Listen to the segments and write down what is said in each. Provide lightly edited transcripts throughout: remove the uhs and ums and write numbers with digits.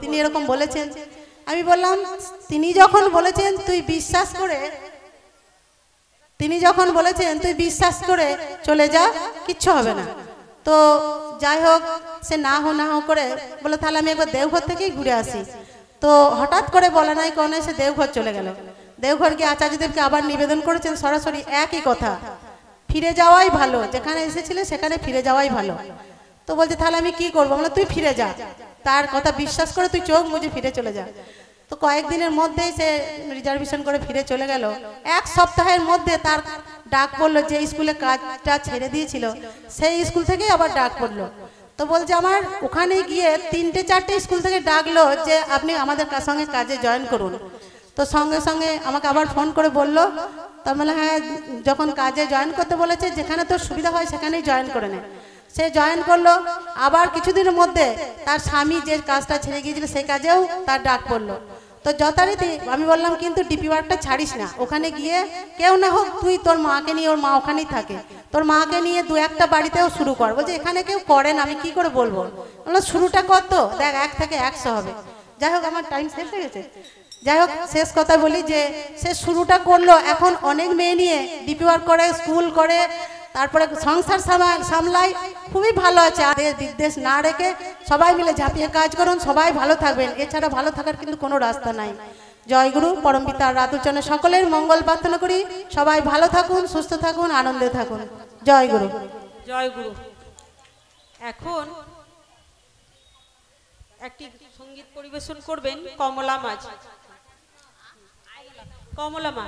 তিনি এরকম বলেছেন। আমি বললাম তিনি যখন বলেছেন তুই বিশ্বাস করে চলে যা, কিচ্ছু হবে না। তো যাই হোক, সে না হো করে বলে তাহলে আমি একবার দেওঘর থেকেই ঘুরে আসি। তো হঠাৎ করে বলে নাই কোনে সে দেওঘর চলে গেল। দেওঘর গিয়ে আচার্যদেবকে আবার নিবেদন করেছেন সরাসরি একই কথা, ফিরে যাওয়াই ভালো, যেখানে এসেছিলে সেখানে ফিরে যাওয়াই ভালো। তো বলছে তাহলে আমি কি করবো? বলে তুই ফিরে যা, তার কথা বিশ্বাস করে তুই চোখ মুজে ফিরে চলে যা। তো কয়েকদিনের মধ্যেই সে রিজার্ভেশন করে ফিরে চলে গেল। এক সপ্তাহের মধ্যে তার ডাক পড়লো, যে স্কুলে কাজটা ছেড়ে দিয়েছিল সেই স্কুল থেকেই আবার ডাক পড়লো। তো বলছে আমার ওখানে গিয়ে 3-4টে স্কুল থেকে ডাকলো যে আপনি আমাদের সঙ্গে কাজে জয়েন করুন। তো সঙ্গে সঙ্গে আমাকে আবার ফোন করে বললো, তার মানে হ্যাঁ যখন কাজে জয়েন করতে বলেছে যেখানে তোর সুবিধা হয় সেখানেই জয়েন করে নে। সে জয়েন করলো। আবার কিছুদিনের মধ্যে তার স্বামী যে কাজটা ছেড়ে গিয়েছিল সেই কাজেও তার ডাক পড়লো। তো যথারীতি আমি বললাম কিন্তু ডিপি ওয়ার্কটা ছাড়িস না, ওখানে গিয়ে কেউ না হোক তুই তোর মাকে নিয়ে, ওর মা ওখানেই থাকে, তোর মাকে নিয়ে 2-1টা বাড়িতেও শুরু কর। বলছে এখানে কেউ করে না, আমি কি করে বলবো? বললাম শুরুটা কর তো, দেখ 1 থেকে 100 হবে। যাই হোক আমার টাইম শেষ হয়ে গেছে। যাই হোক শেষ কথা বলি যে সে শুরুটা করলো। এখন অনেক মেয়ে নিয়ে ডিপি ওয়ার্ক করে, স্কুল করে, তারপরে সংসার সামলায়, খুবই ভালো আছে। আদেশ বিদ্বেষ না রেখে সবাই মিলে ঝাঁপিয়ে কাজ করুন, সবাই ভালো থাকবেন। এছাড়া ভালো থাকার কিন্তু কোনো রাস্তা নাই। জয় গুরু পরমপিতা রাতুলচরণে সকলের মঙ্গল প্রার্থনা করি। সবাই ভালো থাকুন, সুস্থ থাকুন, আনন্দে থাকুন। জয় গুরু। জয় গুরু। এখন একটি সঙ্গীত পরিবেশন করবেন কমলা মাঝ। কমলা মা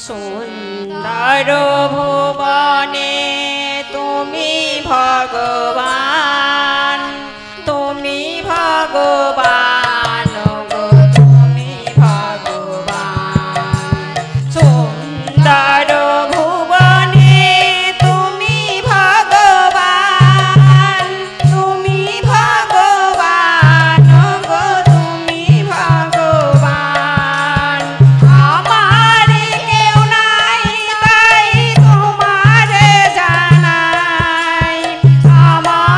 সুন্দর ভুবনে তুমি ভগবান, তুমি ভগবান গো, তুমি ভগবান। সুন্দর ভুবনে তুমি ভগবান, তুমি ভগবান গো, তুমি ভগবান। আমার কেউ নাই তাই তোমার জানাই, আমার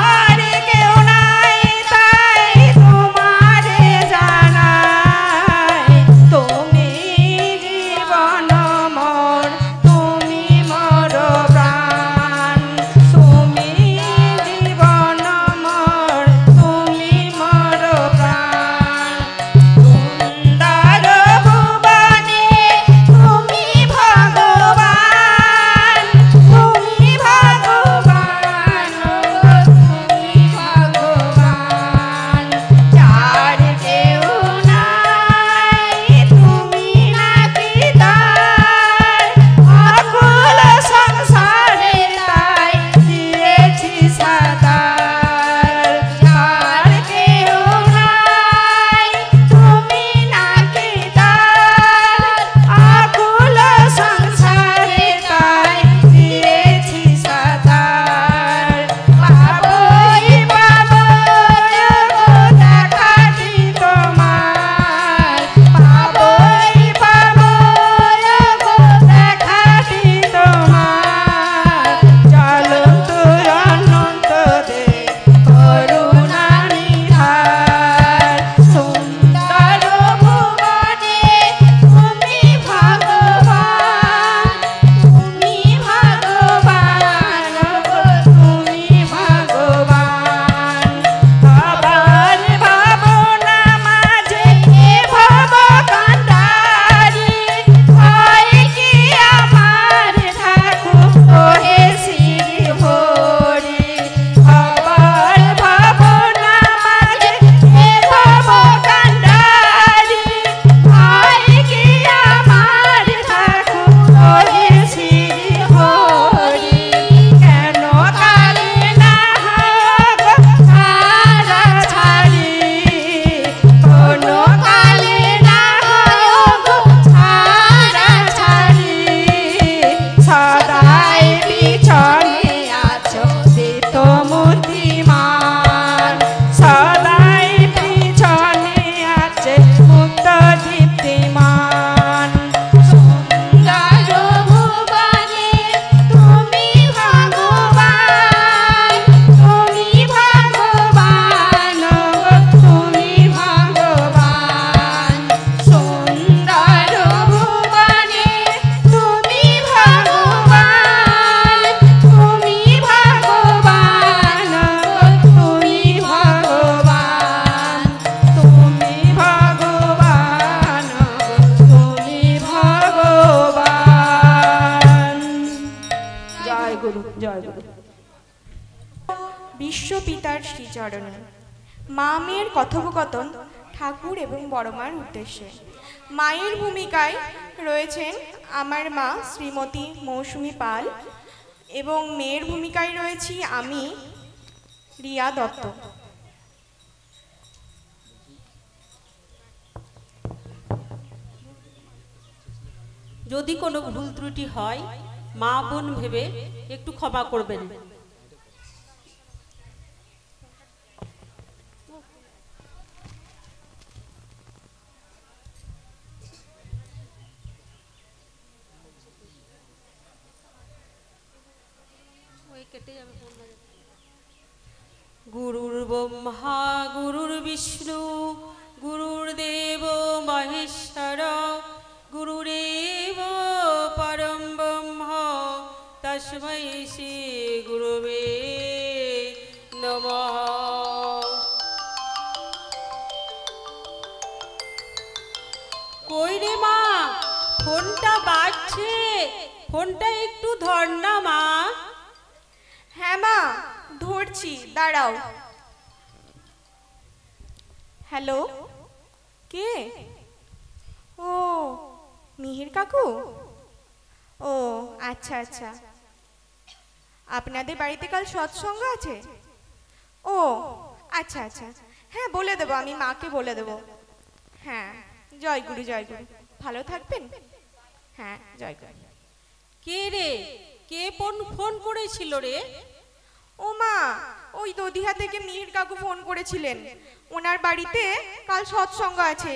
বিশ্বপিতার শ্রীচরণে। মা মেয়ের কথোপকথন ঠাকুর এবং বড় মার উদ্দেশ্যে। মায়ের ভূমিকায় রয়েছেন আমার মা শ্রীমতী মৌসুমী পাল এবং মেয়ের ভূমিকায় রয়েছি আমি রিয়া দত্ত। যদি কোনো ভুল ত্রুটি হয় মা বোন ভেবে একটু ক্ষমা করবেন। গুরুর ব্রহ্মা গুরুর বিষ্ণু গুরুর্দেব মহেশ্বর গুরুরেব পরম ব্রহ্ম তস্मै শ্রী গুরুবে নমঃ। কই রে মা, ফোনটা বাজছে, ফোনটা একটু ধর না মা। হ্যাঁ মা, ধরছি, দাঁড়াও। হ্যালো, কে? ও মিহির কাকু। ও আচ্ছা আচ্ছা, আপনাদের বাড়িতে কাল সৎসঙ্গ আছে? ও আচ্ছা আচ্ছা, হ্যাঁ বলে দেবো, আমি মাকে বলে দেবো। হ্যাঁ, জয় গুরু জয় গুরু, ভালো থাকবেন। হ্যাঁ জয় গুরু। কে রে, কে ফোন করেছিল রে? ও মা, ওই দদিহা থেকে মিহির কাকু ফোন করেছিলেন। ওনার বাড়িতে কাল সৎসঙ্গ আছে,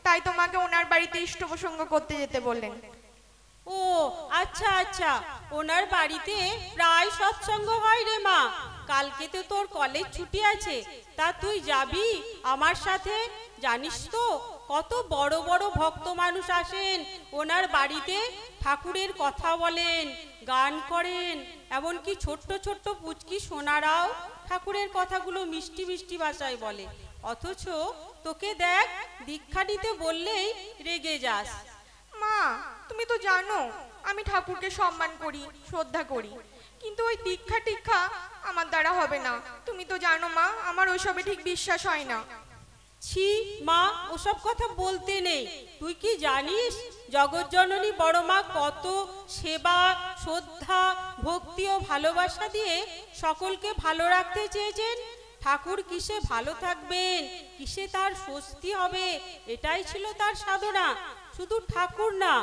তাই তোমাকে ওনার বাড়িতে ইষ্টপ্রসঙ্গ করতে যেতে বললেন। ও আচ্ছা আচ্ছা, ওনার বাড়িতে প্রায় সৎসঙ্গ হয় রে মা। কালকে তো তোর কলেজ ছুটি আছে, তা তুই যাবি আমার সাথে? জানিস তো কত বড় বড় ভক্ত মানুষ আসেন ওনার বাড়িতে, ঠাকুরের কথা বলেন, গান করেন, এমনকি ছোট্ট ছোট্ট পুচকি সোনারাও ঠাকুরের কথাগুলো মিষ্টি মিষ্টি ভাষায় বলে। অথচ তোকে দেখ, দীক্ষা নিতে বললেই রেগে যাস। মা, তুমি তো জানো আমি ঠাকুরকে সম্মান করি, শ্রদ্ধা করি, কিন্তু ওই দীক্ষা টিক্ষা আমার দ্বারা হবে না। তুমি তো জানো মা, আমার ওইসবে ঠিক বিশ্বাস হয় না। ছি মা, ওসব কথা বলতে নেই। তুই কি জানিস জগৎজননী বড় মা কত সেবা, শ্রদ্ধা, ভক্তি ও ভালোবাসা দিয়ে সকলকে ভালো রাখতে চেয়েছেন? ঠাকুর কিসে ভালো থাকবেন, কিসে তার স্বস্তি হবে, এটাই ছিল তার সাধনা। শুধু ঠাকুর না,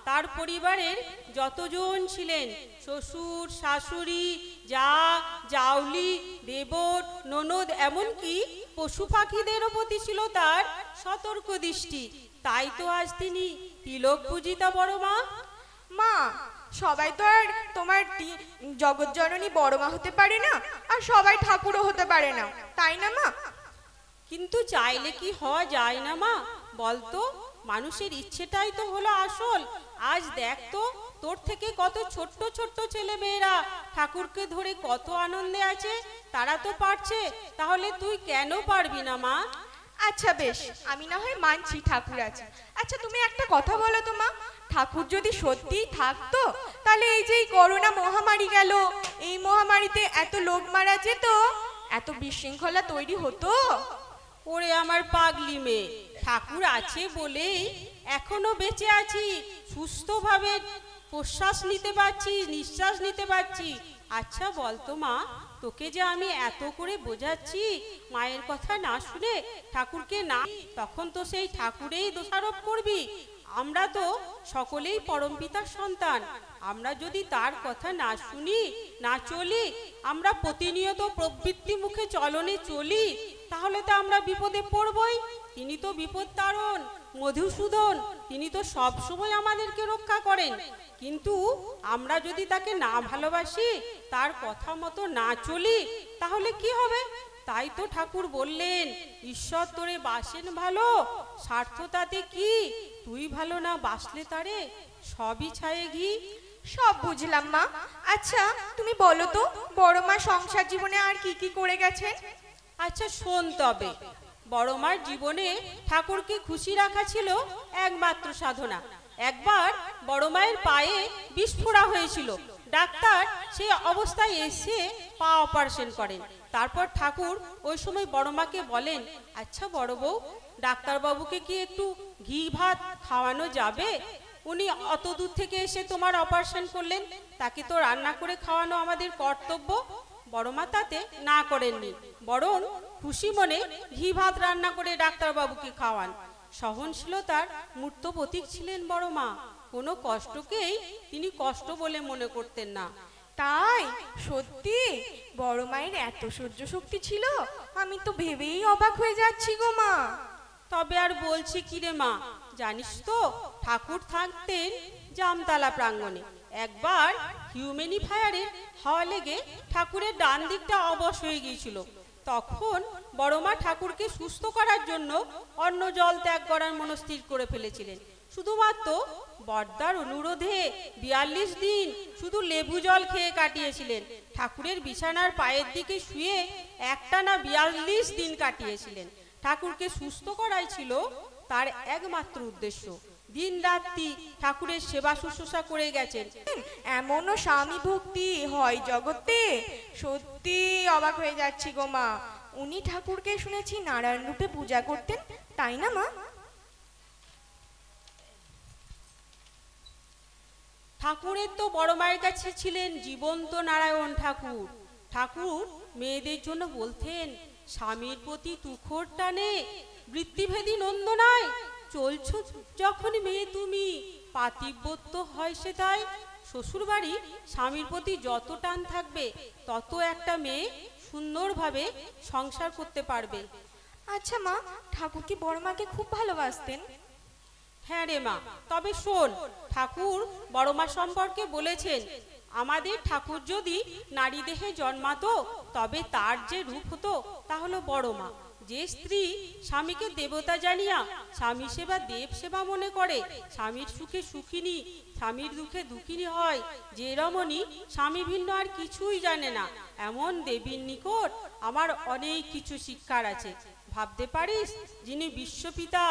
তার পরিবারের যতজন ছিলেন, শ্বশুর শাশুড়ি, যা জাউলি, দেবর, ননদ, এমনকি পশু পাখিদেরও প্রতি ছিল তার সতর্ক দৃষ্টি। তাই তো আজ তিনি তিলক পূজিতা বড় মা। মা, সবাই তো আর তোমার জগৎজননী বড় মা হতে পারে না, আর সবাই ঠাকুরও হতে পারে না, তাই না মা? কিন্তু চাইলে কি হওয়া যায় না মা, বলতো? মানুষের ইচ্ছেটাই তো হলো আসল। আজ দেখ তো, তোর থেকে কত ছোট্ট ছোট্ট ছেলে মেয়েরা ঠাকুরকে ধরে কত আনন্দে আছে, তারা তো পারছে, তাহলে তুই কেন পারবি না মা? আচ্ছা বেশ, আমি না হয় মানছি ঠাকুর আছে। আচ্ছা তুমি একটা কথা বলো তো মা, ঠাকুর যদি সত্যিই থাকতো, তাহলে এই যে করোনা মহামারী গেল, এই মহামারীতে এত লোক মারা যেত, এত বিশৃঙ্খলা তৈরি হতো? ওরে আমার পাগলি মেয়ে, ঠাকুর আছে বলেই এখনো বেঁচে আছি, সুস্থভাবে প্রশ্বাস নিতে পারছি, নিঃশ্বাস নিতে পারছি। আচ্ছা বলতো মা, তোকে যে আমি এত করে বোঝাচ্ছি, মায়ের কথা না শুনে ঠাকুরকে না, তখন তো সেই ঠাকুরেই দোষারোপ করবি। আমরা তো সকলেই পরমপিতার সন্তান। আমরা যদি তার কথা না শুনি, না চলি, আমরা প্রতিনিয়ত প্রবৃত্তি মুখে চলনে চলি, তাহলে তো আমরা বিপদে পড়বই। তিনি তো বিপদ তারণ, মধুসূদন, তিনি তো সব সময় আমাদেরকে রক্ষা করেন। কিন্তু আমরা যদি তাকে না ভালোবাসি, তার কথা মতো না চলি, তাহলে কি হবে? তাই তো ঠাকুর বললেন, ঈশ্বর তোরে বাসেন ভালো, স্বার্থ তাতে কি, তুই ভালো না বাসলে তারে সবই ছায়ে ঘি। সব বুঝলাম মা। আচ্ছা তুমি বলো তো, বড় মা সংসার জীবনে আর কি কি করে গেছেন? আচ্ছা শোন তবে, বড় মার জীবনে ঠাকুরকে খুশি রাখা ছিল একমাত্র সাধনা। একবার বড় মায়ের পায়ে বিস্ফোরা হয়েছিল, ডাক্তার সেই অবস্থায় এসে পা অপারেশন করেন। তারপর ঠাকুর ওই সময় বড় মাকে বলেন, আচ্ছা বড় বউ, ডাক্তারবাবুকে কি একটু ঘি ভাত খাওয়ানো যাবে? উনি অত দূর থেকে এসে তোমার অপারেশন করলেন, তাকে তো রান্না করে খাওয়ানো আমাদের কর্তব্য। বড় মা তাতে না করেননি, বরং খুশি মনে ঘি ভাত রান্না করে ডাক্তারবাবুকে খাওয়ান। সহনশীলতার মূর্ত প্রতীক ছিলেন বড় মা। কোনো কষ্টকেই তিনি কষ্ট বলে মনে করতেন না। তাই সত্যি বড় মায়ের এত সহ্য শক্তি ছিল? আমি তো ভেবেই অবাক হয়ে যাচ্ছি গো মা। তবে আর বলছি কি রে মা, জানিস তো ঠাকুর থাকতেন জামতলা প্রাঙ্গণে। একবার হিউম্যানিফায়ারের হাওয়া লেগে ঠাকুরের ডান দিকটা অবশ হয়ে গিয়েছিল। তখন বড় মা ঠাকুরকে সুস্থ করার জন্য অন্ন জল ত্যাগ করার মনস্থির করে ফেলেছিলেন। শুধুমাত্র বড়দার অনুরোধে 42 দিন শুধু লেবু জল খেয়ে কাটিয়েছিলেন। ঠাকুরের বিছানার পায়ের দিকে শুয়ে একটানা 42 দিন কাটিয়েছিলেন। ঠাকুরকে সুস্থ করাই ছিল তার একমাত্র উদ্দেশ্য। দিন রাত্রি ঠাকুরের সেবা শুশ্রূষা করে গেছেন। এমনও স্বামী ভক্তি হয় জগতে, সত্যি অবাক হয়ে যাচ্ছি গো মা। উনি ঠাকুরকে শুনেছি নারায়ণ রূপে পূজা করতেন, তাই না মা? ঠাকুরের তো বড় মায়ের কাছে ছিলেন জীবন্ত নারায়ণ ঠাকুর। ঠাকুর মেয়েদের জন্য বলতেন, স্বামীর প্রতি তুখোর টানে বৃত্তিভেদী নন্দনায় চলছ যখন মেয়ে তুমি, পাতিব্যত্য হয় সে তাই। শ্বশুর বাড়ি স্বামীর প্রতি যত টান থাকবে, তত একটা মেয়ে সুন্দরভাবে সংসার করতে পারবে। আচ্ছা মা, ঠাকুর কি বড় মাকে খুব ভালোবাসতেন? হ্যাঁ রে মা, তবে শোন, ঠাকুর বড় মা সম্পর্কে বলেছেন, আমাদের ঠাকুর যদি নারী দেহে জন্মাতো তবে তার যে রূপ হতো তা হলো বড় মা। যে স্ত্রী স্বামীকে দেবতা জানিয়া স্বামী সেবা দেব সেবা মনে করে, স্বামীর সুখে সুখিনী স্বামীর দুঃখে দুঃখিনী হয়, যে রমণী স্বামী ভিন্ন আর কিছুই জানে না, এমন দেবীর নিকট আমার অনেক কিছু শিক্ষার আছে। ভাবতে পারিস, যিনি বিশ্বপিতা,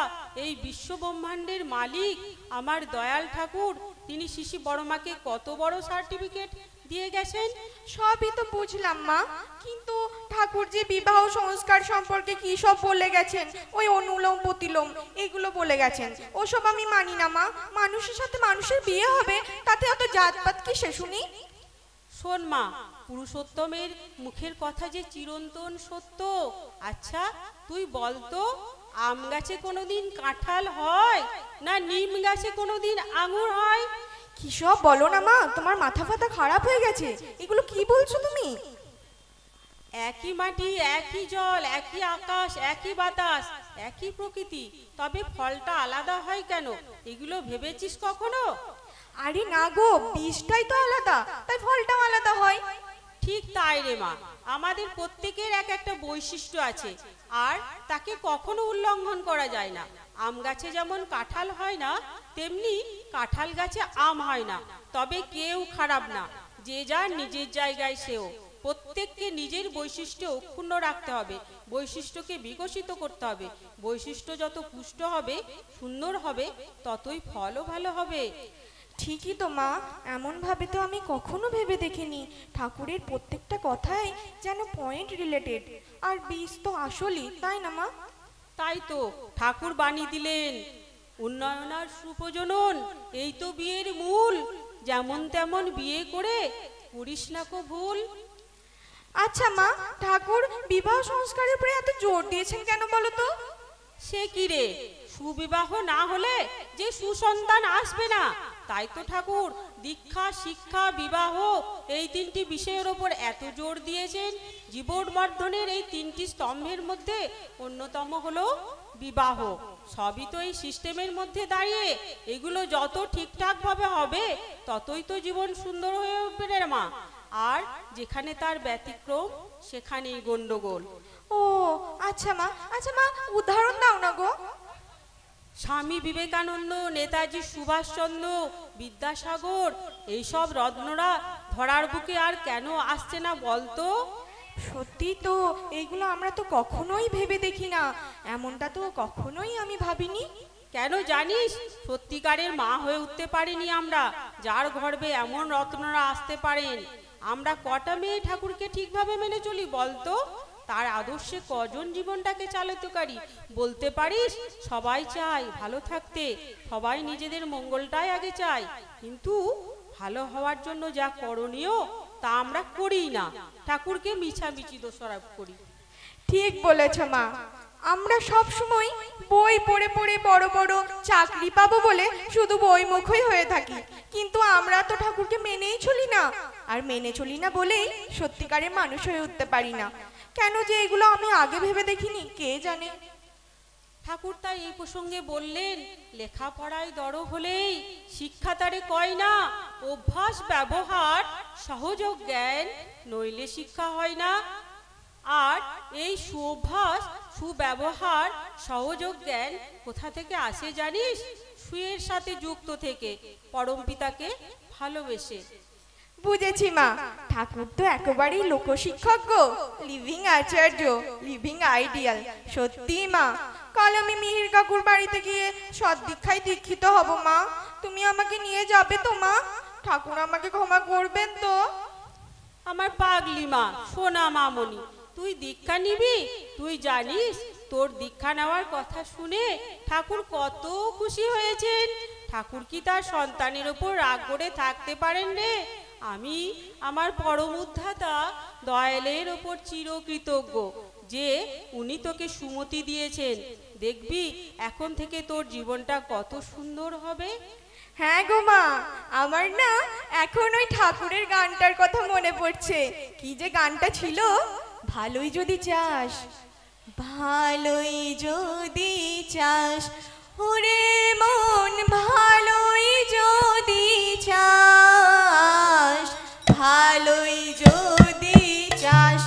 এই বিশ্ব ব্রহ্মাণ্ডের মালিক আমার দয়াল ঠাকুর, তিনি শিশি বড় মাকে কত বড় সার্টিফিকেট দিয়ে গেছেন। সবই তো বুঝলাম মা, কিন্তু ঠাকুর যে বিবাহ সংস্কার সম্পর্কে কি সব বলে গেছেন, ওই অনুলোম প্রতিলোম এগুলো বলে গেছেন, ওসব আমি মানি না মা। মানুষের সাথে মানুষের বিয়ে হবে, তাতে অত জাতপাত কিসে শুনি? শোন মা, পুরুষোত্তমের মুখের কথা যে চিরন্তন সত্য। আচ্ছা তুই বলতো, আম গাছে কোনোদিন কাঁঠাল হয় না নিম গাছে কোনোদিন আঙুর হয়? কি সব বলো না মা, তোমার মাথা ফাতা খারাপ হয়ে গেছে, এগুলো কি বলছো তুমি? একই মাটি, একই জল, একই আকাশ, একই বাতাস, একই প্রকৃতি, তবে ফলটা আলাদা হয় কেন? এগুলো ভেবেছিস কখনো? আরে না গো, বীজটাই তো আলাদা, তাই ফলটাও আলাদা হয়। ঠিক তাই রে মা, আমাদের প্রত্যেকের এক একটা বৈশিষ্ট্য আছে, আর তাকে কখনো উল্লঙ্ঘন করা যায় না। আম গাছে যেমন কাঁঠাল হয় না, তেমনি কাঁঠাল গাছে আম হয় না। তবে কেউ খারাপ না, যে যার নিজের জায়গায় সেও। প্রত্যেককে নিজের বৈশিষ্ট্য অক্ষুণ্ণ রাখতে হবে, বৈশিষ্ট্যকে বিকশিত করতে হবে। বৈশিষ্ট্য যত পুষ্ট হবে, সুন্দর হবে, ততই ফলও ভালো হবে। ঠিকই তো মা, এমন ভাবে তো আমি কখনো ভেবে দেখিনি। ঠাকুরের প্রত্যেকটা কথাই যেন পয়েন্ট রিলেটেড, আর বীজ তো আসলই, তাই না মা? তাই তো ঠাকুর বাণী দিলেন, উন্নয়ন আর সুপ্রজনন এই তো বিয়ের মূল, যেমন তেমন বিয়ে করে করিস না কো ভুল। আচ্ছা মা, ঠাকুর বিবাহ সংস্কারের উপরে এত জোর দিয়েছেন কেন বলো তো? সে কি রে, সুবিবাহ না হলে যে সুসন্তান আসবে না, তাই তো ঠাকুর দীক্ষা, শিক্ষা, বিবাহ এই তিনটি বিষয়ের ওপর এত জোর দিয়েছেন। জীবন বর্ধনের এই তিনটি স্তম্ভের মধ্যে অন্যতম হলো বিবাহ। সবই তো এই সিস্টেমের মধ্যে দাঁড়িয়ে, এগুলো যত ঠিকঠাক ভাবে হবে ততই তো জীবন সুন্দর হয়ে উঠবে রে মা। আর যেখানে তার ব্যতিক্রম সেখানেই গন্ডগোল। ও আচ্ছা মা, উদাহরণ দাও না গো। স্বামী বিবেকানন্দ, নেতাজি সুভাষচন্দ্র, বিদ্যাসাগর, এইসব রত্নরা ধরার বুকে আর কেন আসছে না বলতো? সত্যি তো, এইগুলো আমরা তো কখনোই ভেবে দেখি না, এমনটা তো কখনোই আমি ভাবিনি। কেন জানিস, সত্যিকারের মা হয়ে উঠতে পারিনি আমরা, যার গর্ভে এমন রত্নরা আসতে পারেন। আমরা কটা মেয়ে ঠাকুরকে ঠিকভাবে মেনে চলি বলতো? তার আদর্শে কজন জীবনটাকে চালিত করি বলতে পারিস? সবাই চায় ভালো থাকতে, সবাই নিজেদের মঙ্গলটাই আগে চায়, কিন্তু ভালো হওয়ার জন্য যা করণীয় তা আমরা করিই না, ঠাকুরকে মিছামিছি দোষারোপ করি। ঠিক বলেছ মা, আমরা সব সময় বই পড়ে পড়ে বড় বড় চাকরি পাবো বলে শুধু বইমুখই হয়ে থাকি, কিন্তু আমরা তো ঠাকুরকে মেনেই চলি না। আর মেনে চলি না বলেই সত্যিকারের মানুষ হয়ে উঠতে পারি না। কেন যে এগুলো আমি আগে ভেবে দেখিনি কে জানে। ঠাকুর তাই এই প্রসঙ্গে বললেন, লেখাপড়ায় দড় হলেই শিক্ষা তারে কয় না, অভ্যাস ব্যবহার সহযোগ জ্ঞান নইলে শিক্ষা হয় না। আর এই সুঅভ্যাস সুব্যবহার সহযোগ জ্ঞান কোথা থেকে আসে জানিস? সুয়ের সাথে যুক্ত থেকে, পরম পিতাকে ভালোবেসে। বুঝেছি মা, ঠাকুর তো একেবারেই লোকশিক্ষক গো, লিভিং আচার্য, লিভিং আইডিয়াল। সত্যি মা, কাল আমি মিহির কাকুর বাড়িতে গিয়ে সদ্দীক্ষায় দীক্ষিত হব মা। তুমি আমাকে নিয়ে যাবে তো মা? ঠাকুর আমাকে ক্ষমা করবেন তো? আমার পাগলি মা, সোনা মামনি, তুই দীক্ষা নিবি? তুই জানিস তোর দীক্ষা নেওয়ার কথা শুনে ঠাকুর কত খুশি হয়েছেন। ঠাকুর কি তার সন্তানের ওপর রাগ করে থাকতে পারেন রে? আমি আমার পরম উদ্ধাতা দয়ালের ওপর চিরকৃতজ্ঞ যে উনি তোকে সুমতি দিয়েছেন। দেখবি এখন থেকে তোর জীবনটা কত সুন্দর হবে। হ্যাঁ গো মা, আমার না এখন ওই ঠাকুরের গানটার কথা মনে পড়ছে। কি যে গানটা ছিল, ভালোই যদি চাস, ভালোই যদি চাস ওরে মন, ভালোই যদি চাস, ভালোই যদি চাস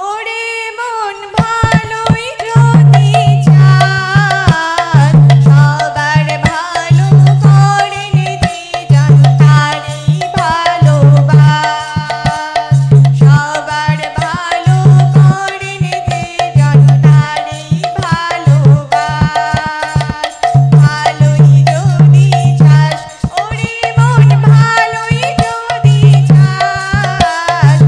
ওরে মন, ভালোই যদি চাস, সবার ভালো করেন যে জন তারই ভালোবাস, সবার ভালো করেন যে জন তারই ভালোবাস, ভালোই যদি চাস ওরে মন, ভালোই যদি চাস,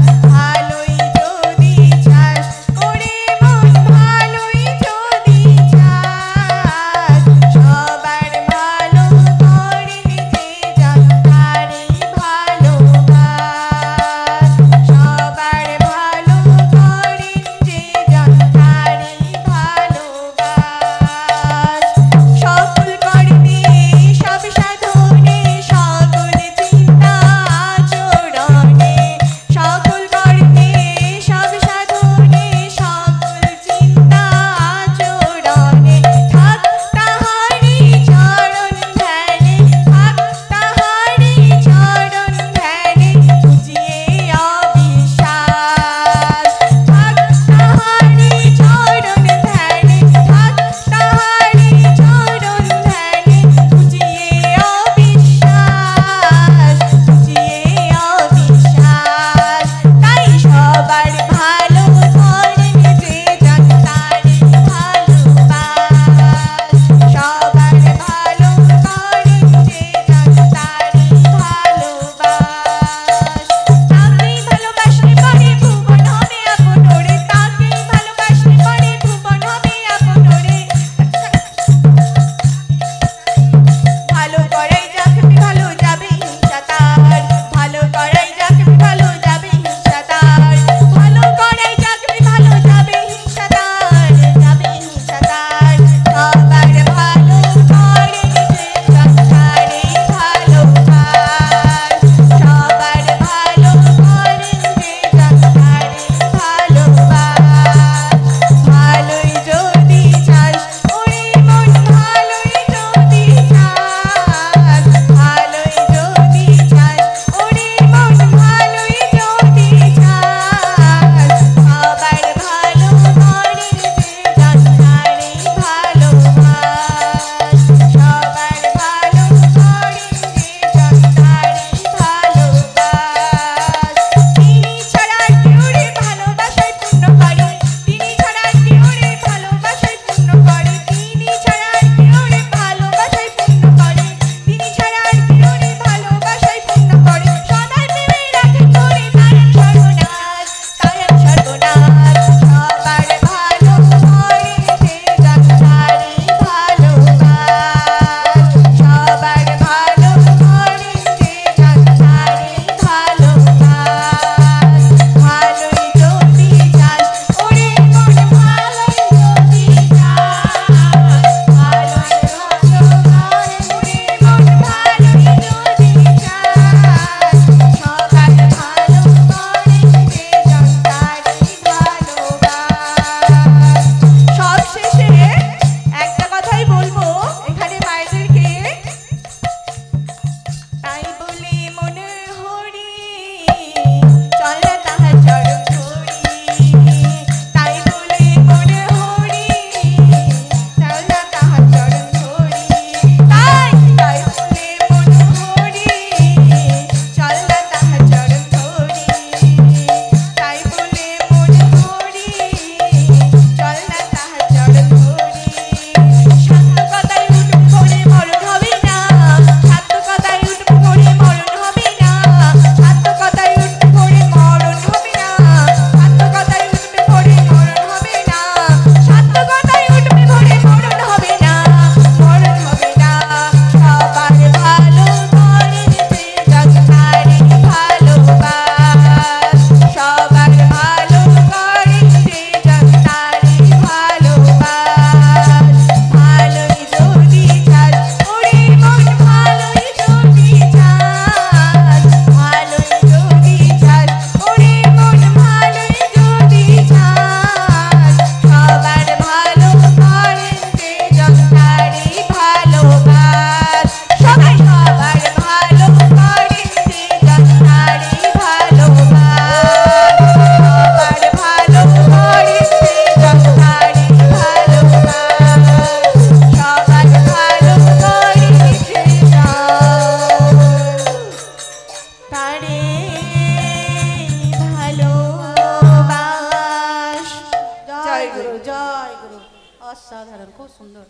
অসাধারণ, খুব সুন্দর।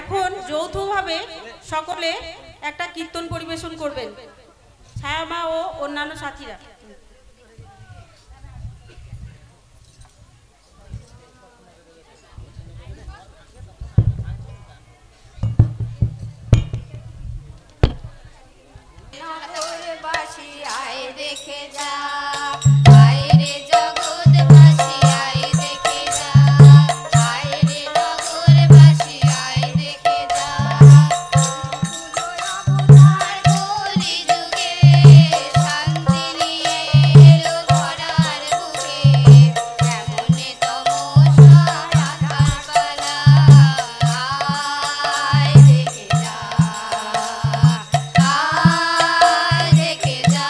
এখন যৌথভাবে সকলে একটা কীর্তন পরিবেশন করবেন, ছায়ামা ও অন্যান্য সাথীরা। দেখে যা বাইরে জগৎবাসী আয় দেখে যা, বাইরে নগরবাসী আয় দেখে যা, অবতার কলি যুগে শান্তি নিয়ে এলো ধরার বুকে, এমনে তমসা রাখার পালা আয় দেখে যা, আয় দেখে যা,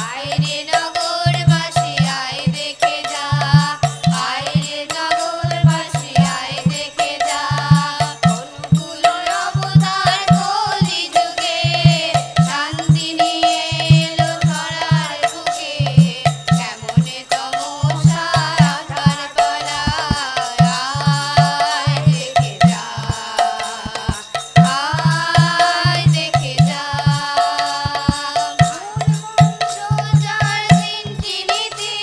আইরে নগরবাসী আয় দেখে যা, আইরে নগরবাসী আয় দেখে যা, অনুকূল অবতার কলি যুগে শান্তি নিয়ে এলো ধরার বুকে, কেমনে তমসা রাখার পালা আয় দেখে যা, আয় দেখে যা, যার তিনটি নীতি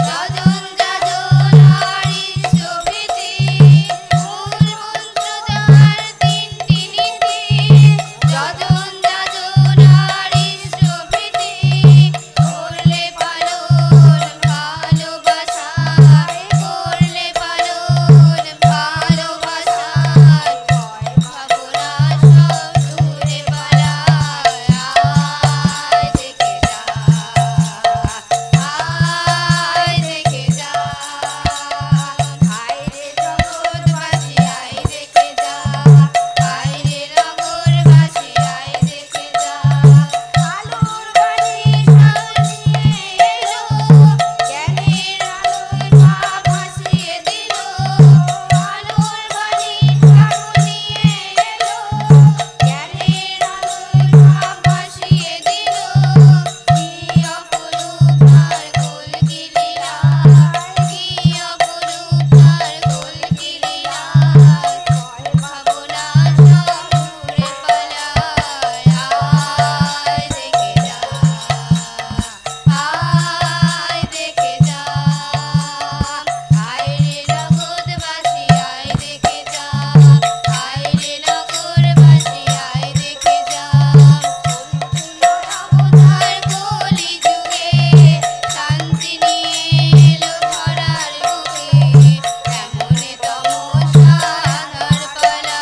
যজন যাজন আর ইষ্টভীতি, মূল মন্ত্র যার তিনটি নীতি যজন যাজন আর ইষ্টভীতি, করলে পালন ভালোবাসা, করলে পালন ভালোবাসা, ভয় ভাবনা সব দূরে পালায় আয় দেখে যা, আয় দেখে যা, আইরে জগৎবাসী আয় দেখে যা, আইরে নগরবাসী আয় দেখে যা, আলোর বাণী সাজিয়ে এলো, জ্ঞানের আলোয় ভাব ভাসিয়ে দিল, আলোর বাণী সাজিয়ে এলো, জ্ঞানের আলোয় ভাব ভাসিয়ে দিল, কি অপরূপ তার কলকি লীলা, কি অপরূপ তার কলকি লীলা, ভয় ভাবনা সব দূরে পালায় আয় দেখে যা, আয় দেখে যা, আইরে জগৎবাসী আয় দেখে যা, আইরে নগরবাসী আয় দেখে যা, অনুকূল অবতার কলি যুগে শান্তি নিয়ে এলো ধরার বুকে, এমনে তমসা রাখার পালা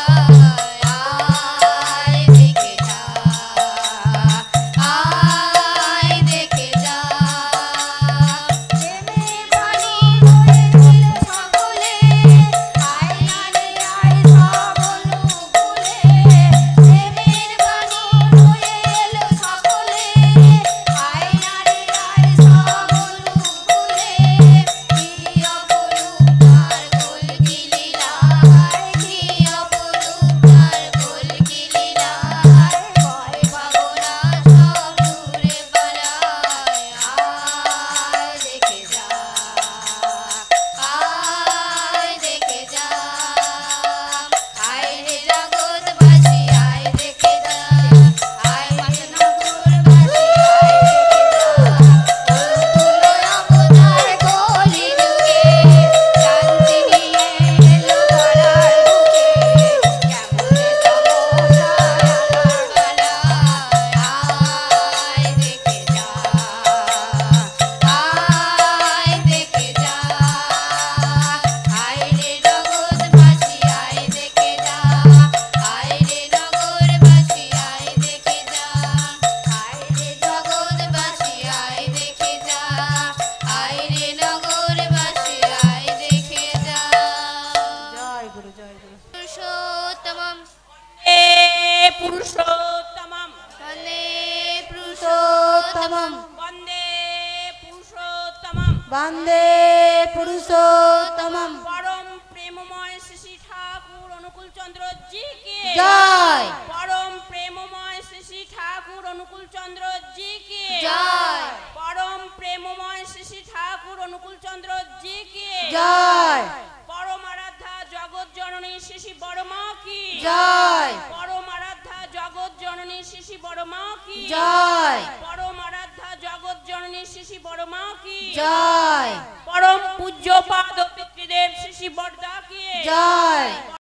আয় দেখে যা, আয় দেখে যা, প্রেমে বাণী হয়েছিল সকলে, আয় আরে আয় সব অনুকূলে, প্রেমের বাণী হয়ে এলো সকলে, আয় আরে আয় সব অনুকূলে, কি অপরূপ তার কলকি লীলা, কি অপরূপ তার কলকি লীলা, ভয় ভাবনা সব দূরে পালায় আয় দেখে যা, আয় দেখে যা, আইরে জগৎবাসী আয় দেখে যা, আইরে নগরবাসী আয় দেখে যা, অনুকূল অবতার কলি যুগে শান্তি নিয়ে এলো ধরার বুকে, কেমনে তমসা রাখার পালা আয় দেখে যা, আয় দেখে যা, আইরে জগৎবাসী আয় দেখে যা, আইরে নগরবাসী আয় দেখে যা, আইরে জগৎবাসী আয় দেখে যা, আইরে নগরবাসী আয় দেখে যা, জয় গুরু, জয় গুরু। পুরুষোত্তমম এ পুরুষোত্তমম, বন্দে পুরুষোত্তমম, বন্দে পুরুষোত্তমম, বন্দে পুরুষোত্তমম, পরম প্রেমময় শ্রী ঠাকুর অনুকূল চন্দ্র জি কে জয়। পরম প্রেমময় শ্রী ঠাকুর অনুকূল চন্দ্র জি কে অনুকূল চন্দ্র জি কে জয় পরম আরাধ্যা জগৎ জননী শিশি বড় মা কি জয় পরম আরাধ্যা জগৎ জননী শিশি বড় মা কি জয় পরম আরাধ্যা জগৎ জননী শিশি বড় মা কি জয় পরম পূজ্য পাদ পিতৃদেব শিশি বড়দা কি জয়